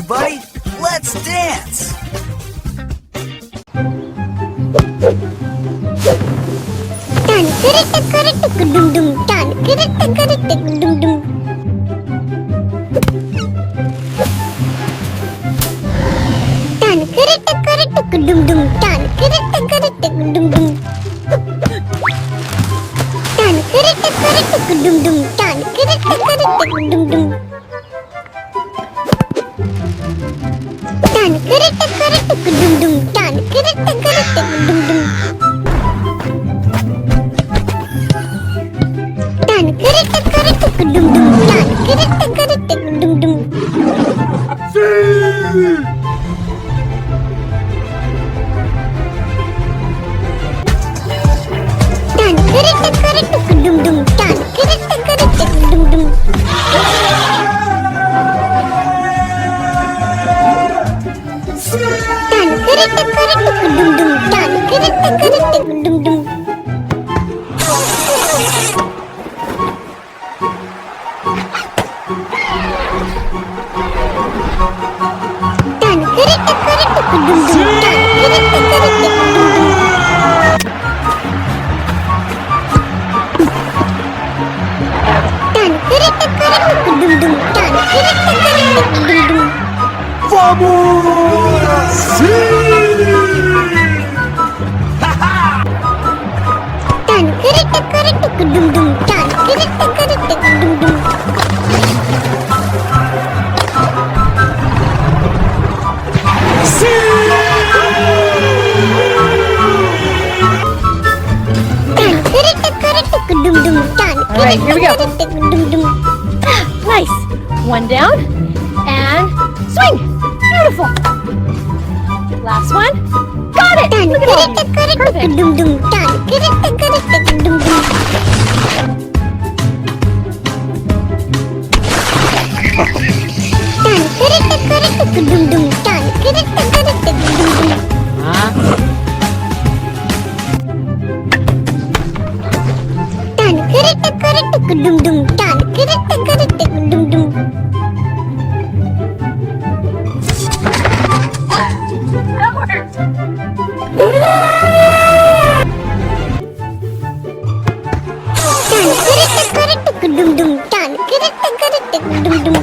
everybody. Let's dance. Tan kara dum dum tan kara dum dum. Tan kara dum dum tan kara dum dum. Tan kara dum dum tan kara dum dum. Tan kara dum dum tan kara dum dum. Tan kara dum dum tan kara dum dum. Tan kara dum dum tan kara dum dum. Tan kara dum dum tan kara dum dum. Tan kara dum dum tan kara dum dum. Tan kara dum dum tan kara dum dum. Vamos! Tan kara dum dum tan kara dum dum. Tan kara dum dum tan All right, here we go. dum dum. Nice. One down and swing. Beautiful. Last one. Got it. Tan Look at all these. kara Perfect. dum dum tan kara dum dum. Tan kara dum dum tan kara dum dum. Tan kara dum dum tan kara dum dum. Tan kara dum dum tan kara dum dum. Tan kara dum dum tan kara dum dum.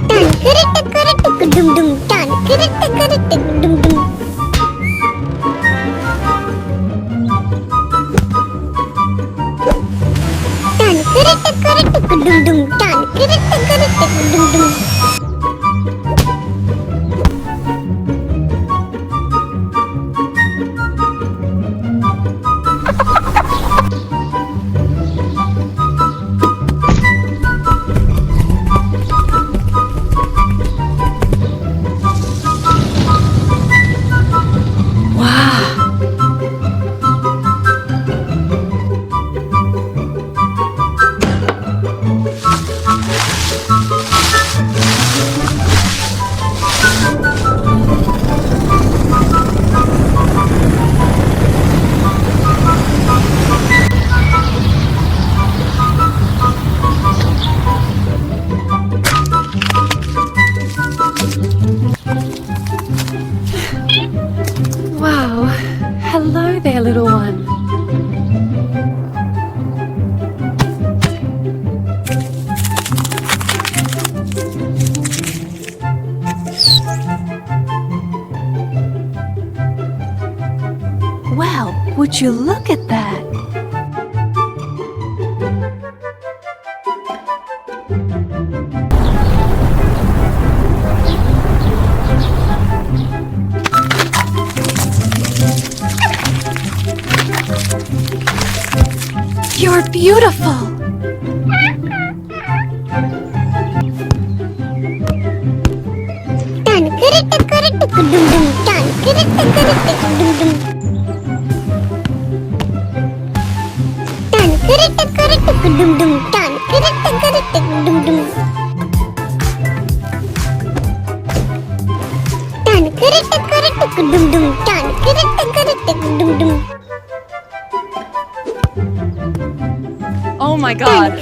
Tan kara dum dum tan kara dum dum. Tan kara dum dum tan kara dum dum. Wow. Hello there, little one. Well, would you look at that? You're beautiful. Tan kara dum dum tan kara dum dum. Oh my god.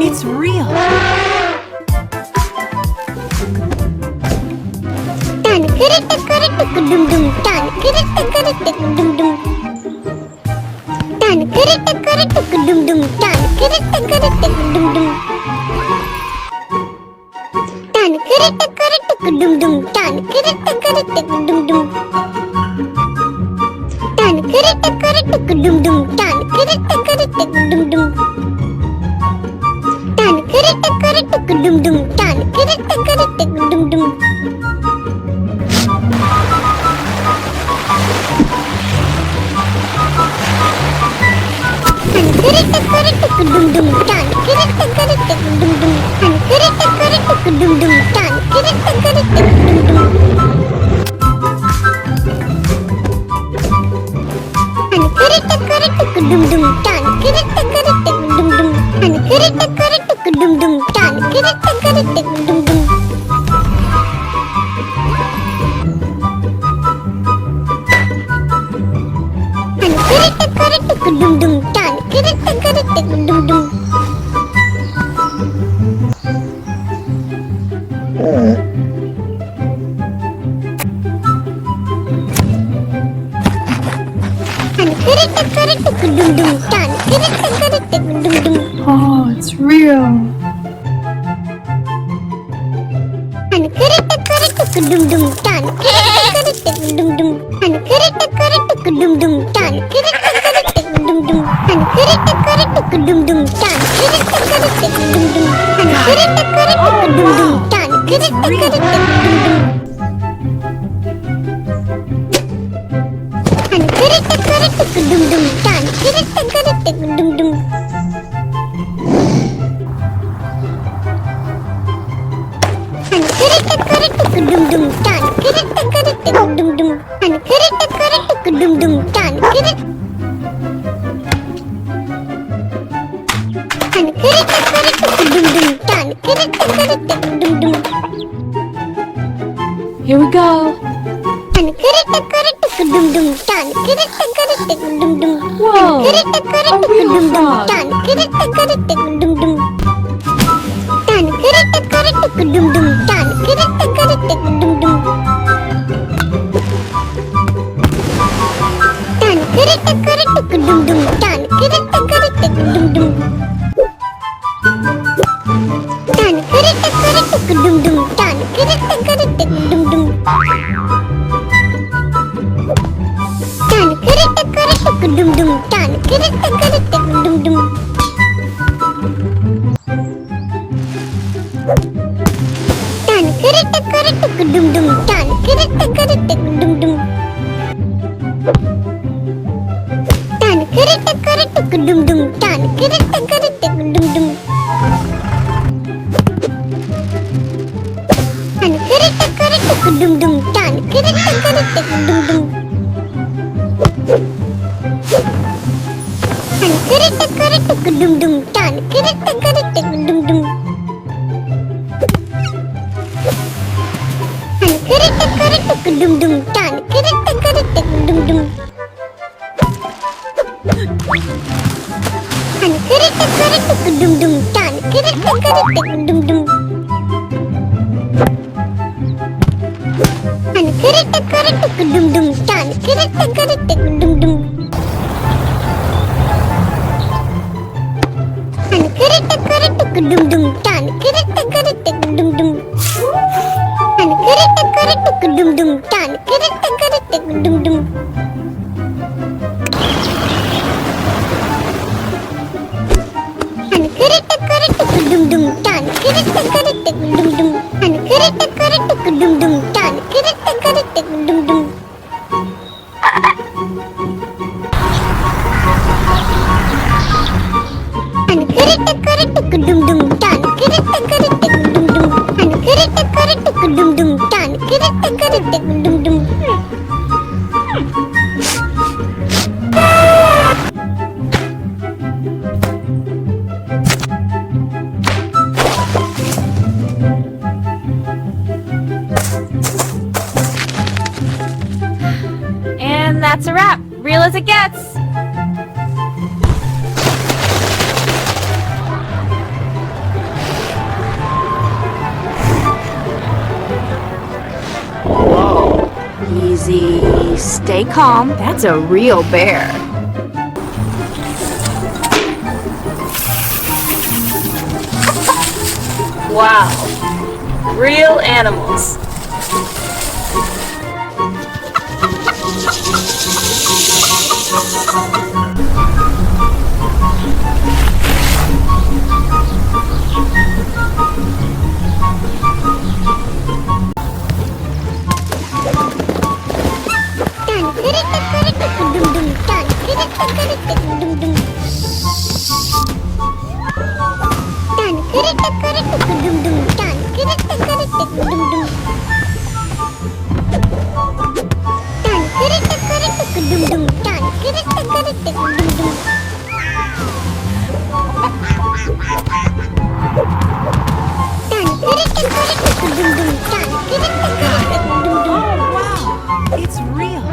It's real. Oh, it's real. It's real. Here we go. Whoa, a real frog. And that's a wrap. Real as it gets. Whoa. Easy. Stay calm. That's a real bear. Wow. Real animals. Oh, wow. It's real.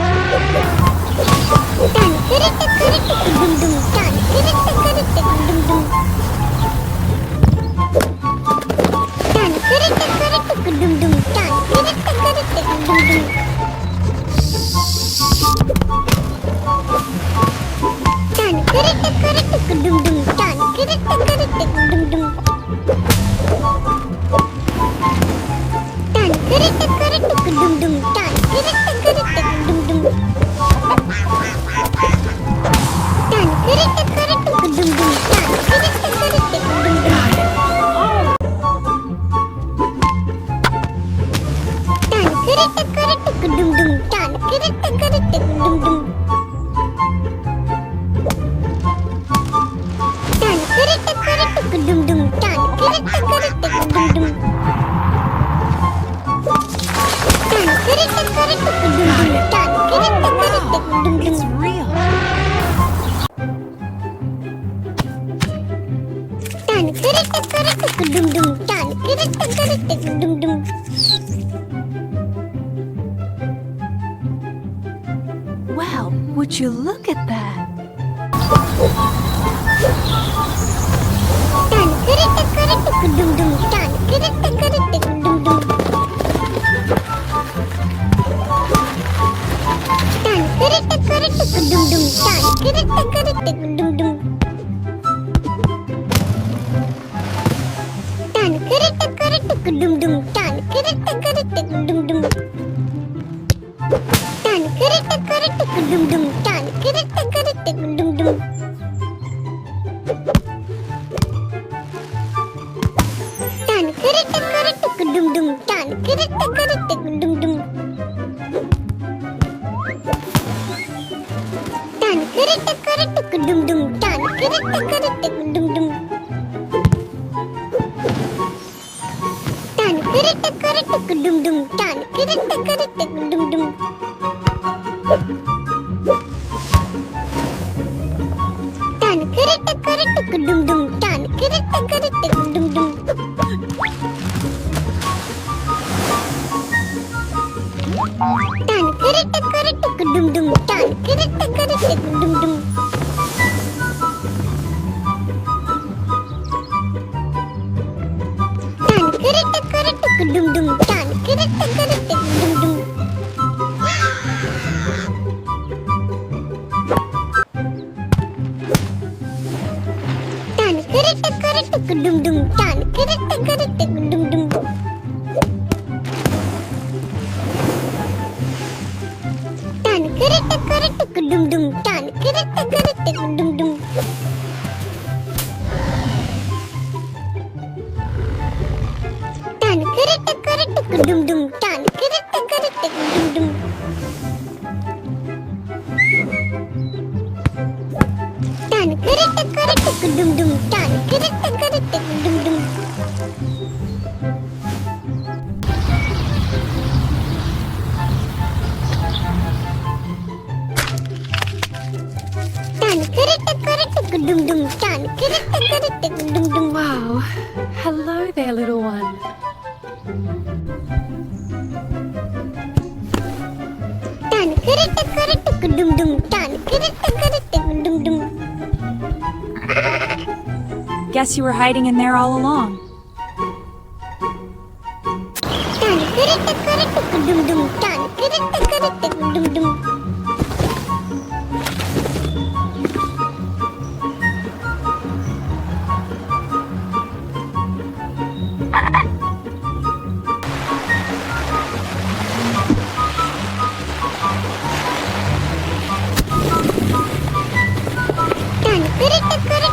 It's real. Wow, would you look at that? dum dum dun dum dum. Dum dum dun dum dum. Dum dum dun dum dum. Dum dum dun dum dum. Dum dum dun dum dum. Dum dum dum dum. Wow. Hello there, little one. Dum dum dum dum. Guess you were hiding in there all along. Dum dum dum dum. Dum dum dum dum. Dum dum dun dum dum. Dum dum dun dum dum. Dum dum dun dum dum. Dum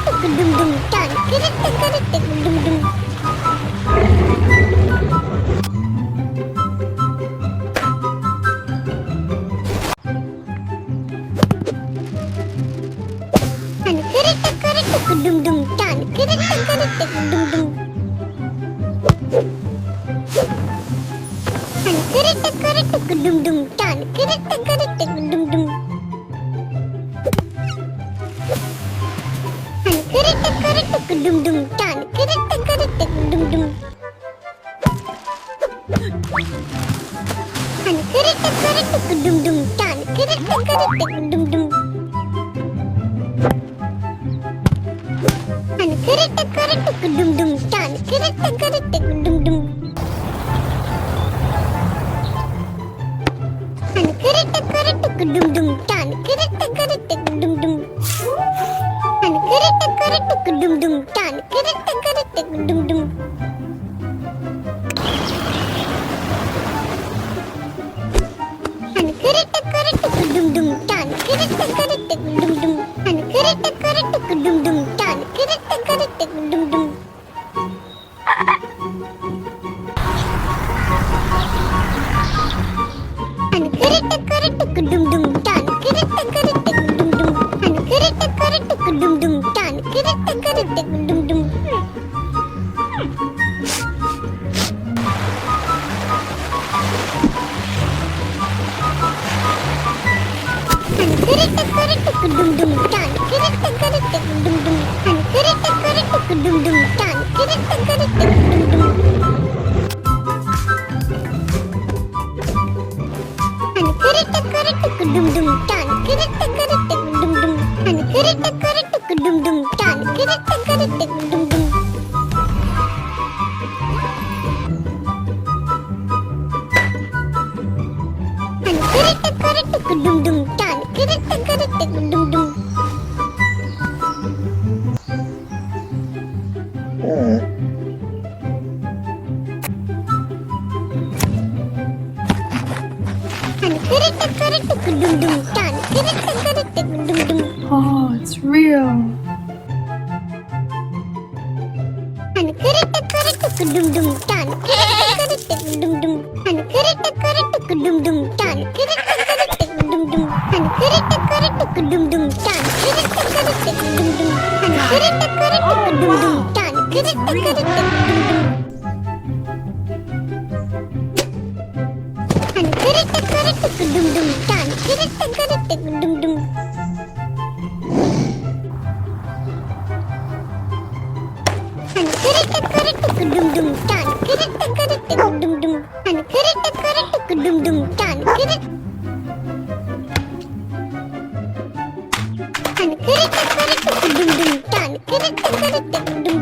dum dun dum dum. Dum dum dun dum dum. Dum dum dun dum dum. Dum dum dun dum dum. Dum dum dun dum dum. Dum dum dun dum dum. Dum dum dun dum dum. Dum dum dun dum dum. Dum dum dun dum dum. Dum dum dun dum dum. Dum dum dun dum dum. Dum dum dun dum dum. Dum dum dun dum dum. Dum dum dun dum dum. Oh, it's real. Dum dum dun dum dum. Dum dum dun dum dum. Dum dum dun dum dum. Wow. It's real. Dum dum dun dum dum. Dum dum dun dum dum. Dum dum dun. Dum dum dun dum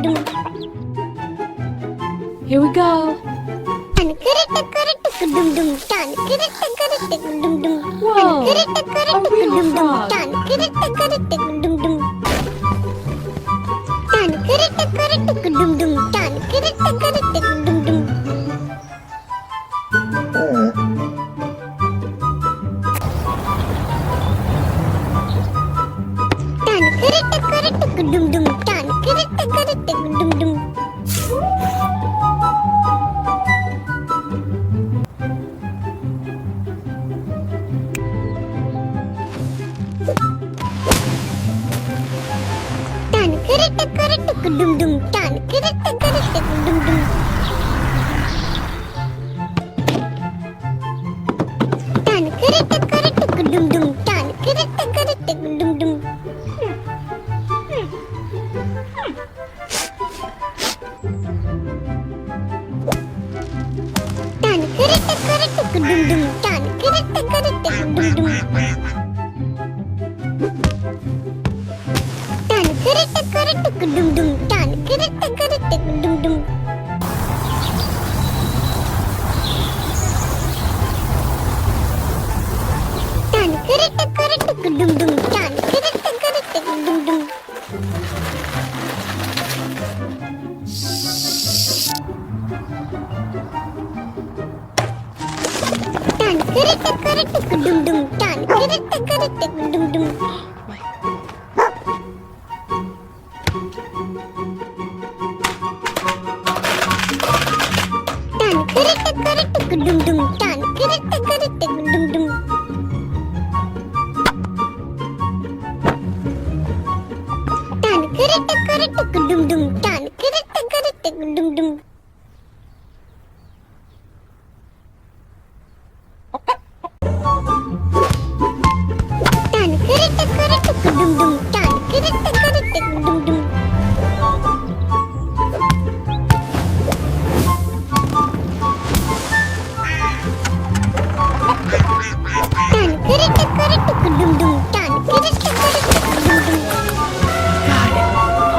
dum. Here we go. Whoa, a real frog.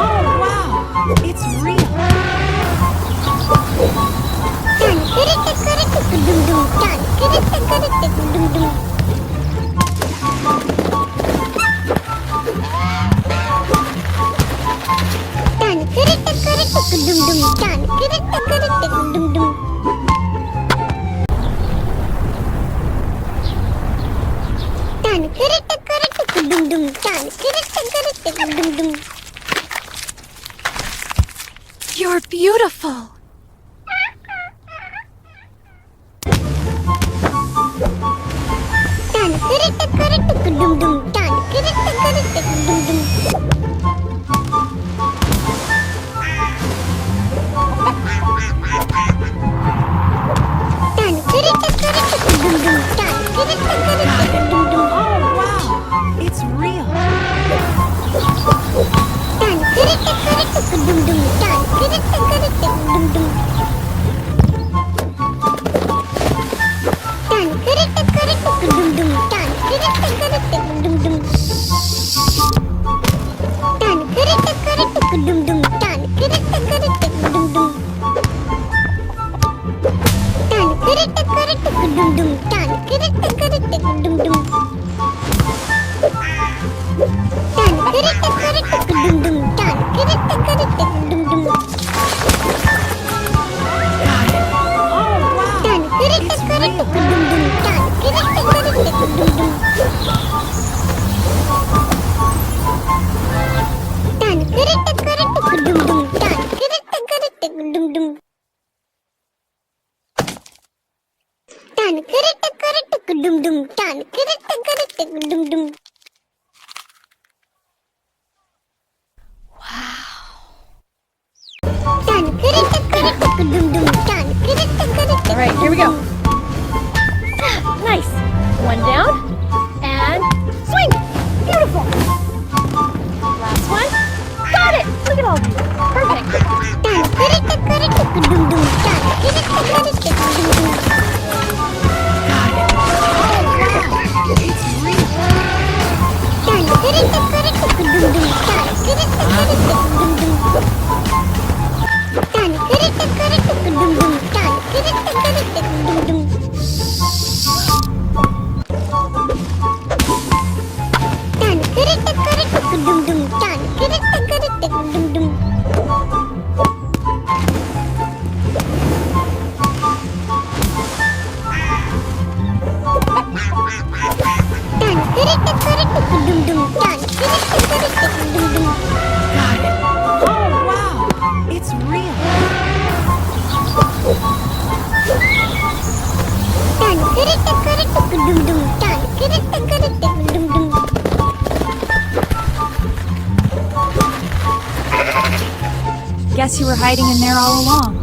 Oh, wow. It's real. You're beautiful. Oh, wow. It's real. Oh, wow. It's real. All right, here we go. Nice. One down and swing. Beautiful. Last one. Got it. Look at all of you. Perfect. It's real. Got it. Oh, wow. It's real. Guess you were hiding in there all along.